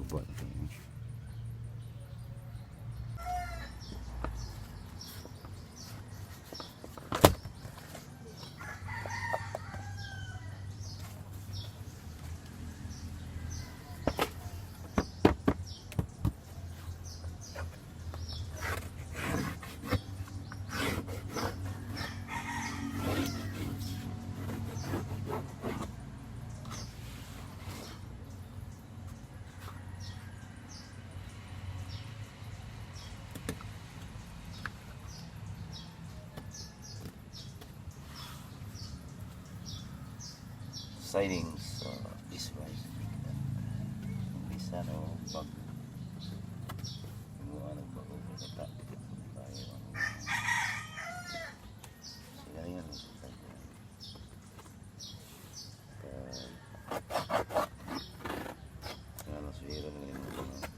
buwan. Sidings this way. Bisa no pag ano pa kata tayo sila yan ano suwira ng mga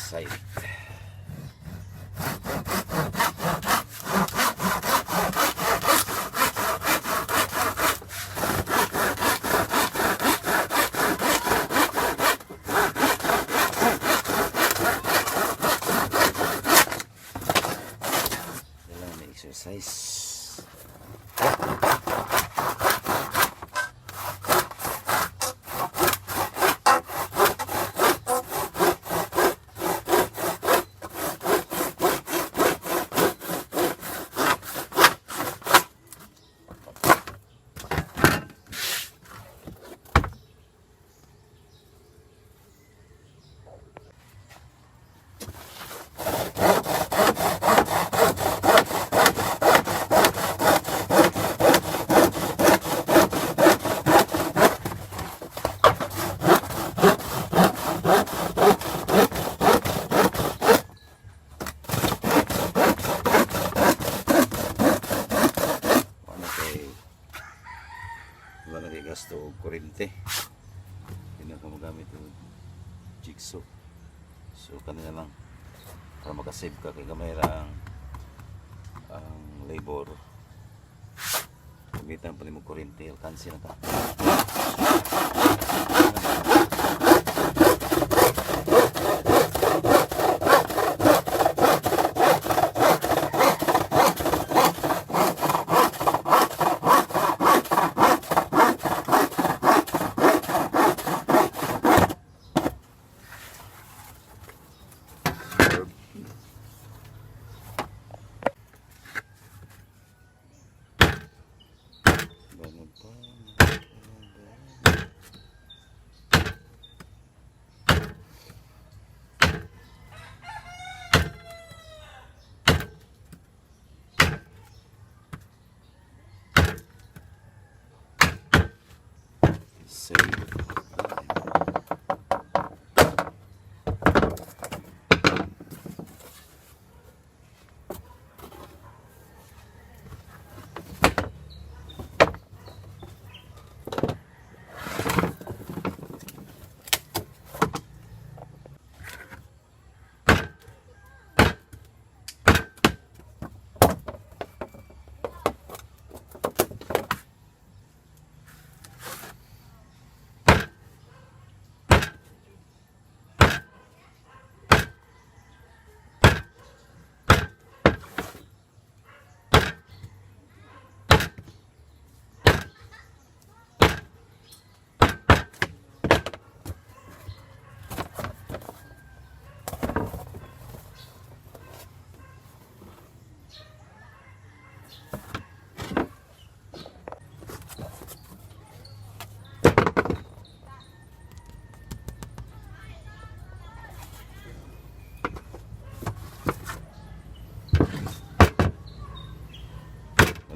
side. Kailangan may exercise. So kanina lang para makasave ka kay gamay lang ang labor. Gamitan pa rin mo kuryente, alkansi na ka. Save.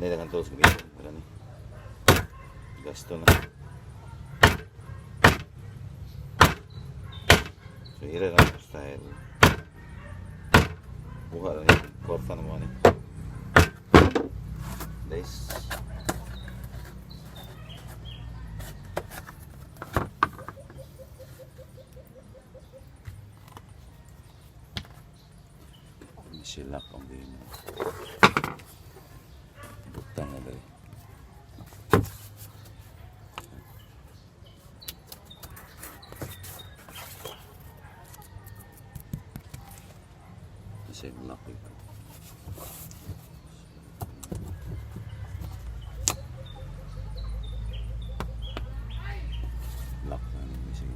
Hindi lang ang tools ko dito. Wala ni. Gasto na. So, hira lang style. Buka lang yun. Korfa na mo ni. Guys. Ini silak ang din. Butang na ba eh. Kasi lock ito. Lock na naman siya.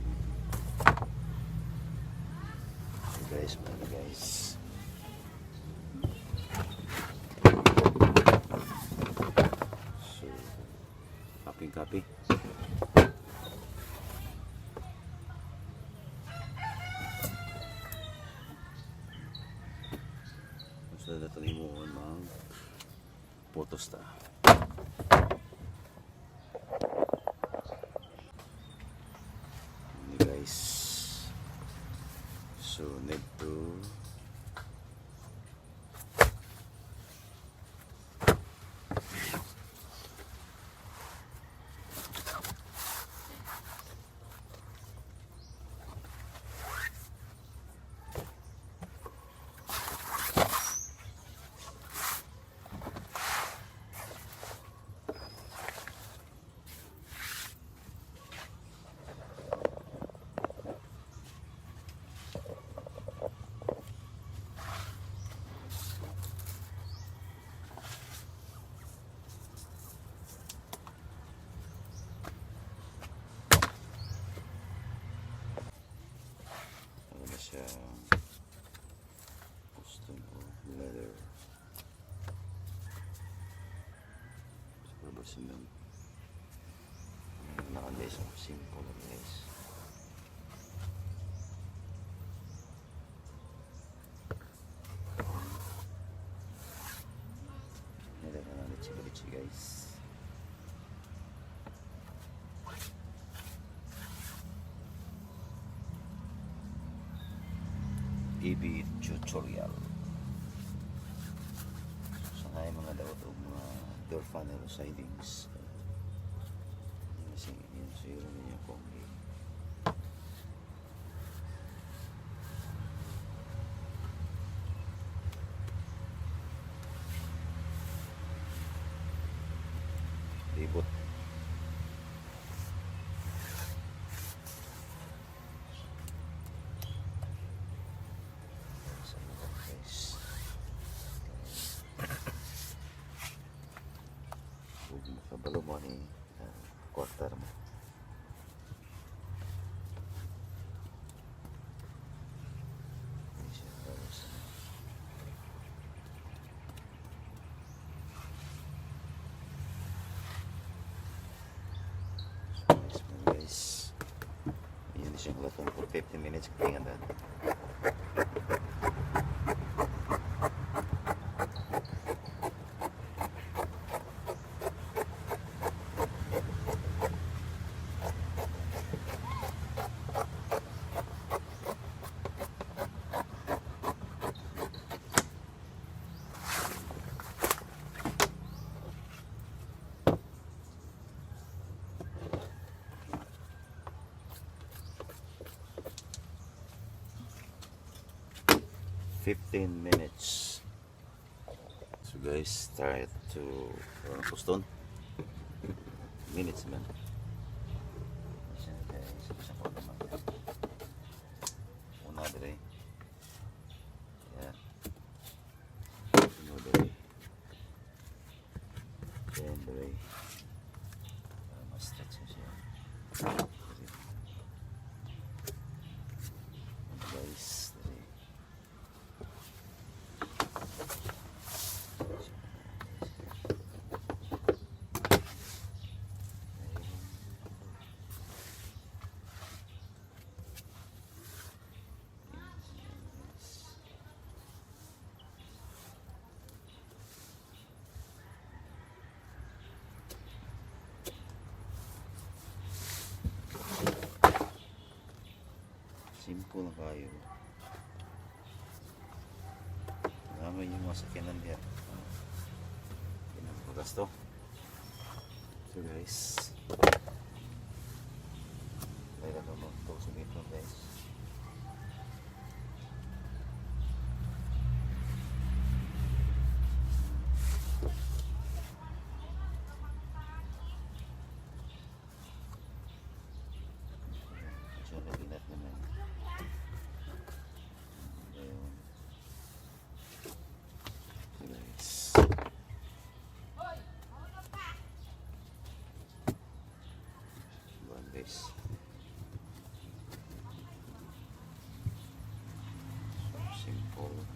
So guys, mga guys. Copy. So datang mo ang photos ta. Ini guys. So need to siya custom leather sa basin lang naka-guys simple lang guys nilagyan na litsi guys EB tutorial. So nga mga dapat o mga door funnel sidings. Kasi yun siguro ninyo kung Magatong for 15 minutes kaya nga. 15 minutes. So guys, try to Puston minutes man. Una dire. Yeah. Ano dire. Then dire. Mas touch siya. Guys, dire. Simple kayo. Naman yung mga sakinan diya. Pinagpagasto. So guys. Kaya na mo ito sumito guys. So naginat naman. Guys, so simple.